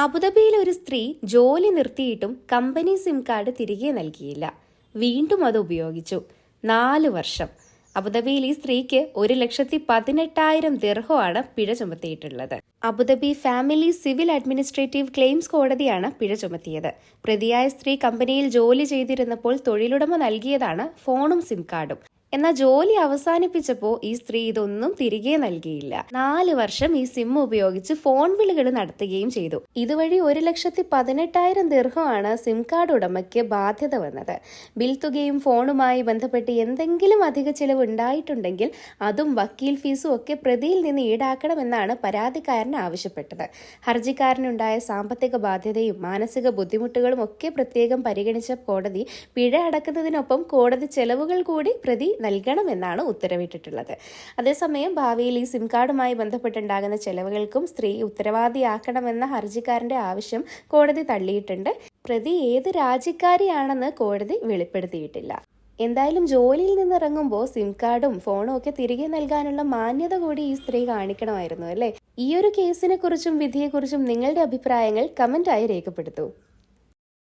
അബുദാബിയിലെ ഒരു സ്ത്രീ ജോലി നിർത്തിയിട്ടും കമ്പനി സിം കാർഡ് തിരികെ നൽകിയില്ല. വീണ്ടും അത് ഉപയോഗിച്ചു. 4 വർഷം. അബുദാബിയിൽ ഈ സ്ത്രീക്ക് 1,18,000 ദിർഹമാണ് പിഴ ചുമത്തിയിട്ടുള്ളത്. Abu Dhabi family civil administrative claims കോടതിയാണ് പിഴ ചുമത്തിയത്. പ്രതിയായ സ്ത്രീ കമ്പനിയിൽ ജോലി ചെയ്തിരുന്നപ്പോൾ തൊഴിലുടമ നൽകിയതാണ് ഫോണും സിം കാർഡും. എന്നാൽ ജോലി അവസാനിപ്പിച്ചപ്പോൾ ഈ സ്ത്രീ ഇതൊന്നും തിരികെ നൽകിയില്ല. 4 വർഷം ഈ സിം ഉപയോഗിച്ച് ഫോൺ വിളികൾ നടത്തുകയും ചെയ്തു. ഇതുവഴി 1,18,000 ദിർഹമാണ് സിം കാർഡ് ഉടമയ്ക്ക് ബാധ്യത വന്നത്. ബിൽ തുകയും ഫോണുമായി ബന്ധപ്പെട്ട് എന്തെങ്കിലും അധിക ചിലവ് ഉണ്ടായിട്ടുണ്ടെങ്കിൽ അതും വക്കീൽ ഫീസും ഒക്കെ പ്രതിയിൽ നിന്ന് ഈടാക്കണമെന്നാണ് പരാതിക്കാരൻ ആവശ്യപ്പെട്ടത്. ഹർജിക്കാരനുണ്ടായ സാമ്പത്തിക ബാധ്യതയും മാനസിക ബുദ്ധിമുട്ടുകളും ഒക്കെ പ്രത്യേകം പരിഗണിച്ച കോടതി പിഴ അടക്കുന്നതിനൊപ്പം കോടതി ചെലവുകൾ കൂടി പ്രതി നൽകണമെന്നാണ് ഉത്തരവിട്ടിട്ടുള്ളത്. അതേസമയം ഭാവിയിൽ ഈ സിം കാർഡുമായി ബന്ധപ്പെട്ടുണ്ടാകുന്ന ചെലവുകൾക്കും സ്ത്രീ ഉത്തരവാദിയാക്കണമെന്ന ഹർജിക്കാരന്റെ ആവശ്യം കോടതി തള്ളിയിട്ടുണ്ട്. പ്രതി ഏത് രാജ്യക്കാരിയാണെന്ന് കോടതി വെളിപ്പെടുത്തിയിട്ടില്ല. എന്തായാലും ജോലിയിൽ നിന്നിറങ്ങുമ്പോൾ സിം കാർഡും ഫോണും ഒക്കെ തിരികെ നൽകാനുള്ള മാന്യത കൂടി ഈ സ്ത്രീ കാണിക്കണമായിരുന്നു അല്ലേ? ഈ ഒരു കേസിനെ കുറിച്ചും വിധിയെക്കുറിച്ചും നിങ്ങളുടെ അഭിപ്രായങ്ങൾ കമന്റായി രേഖപ്പെടുത്തൂ.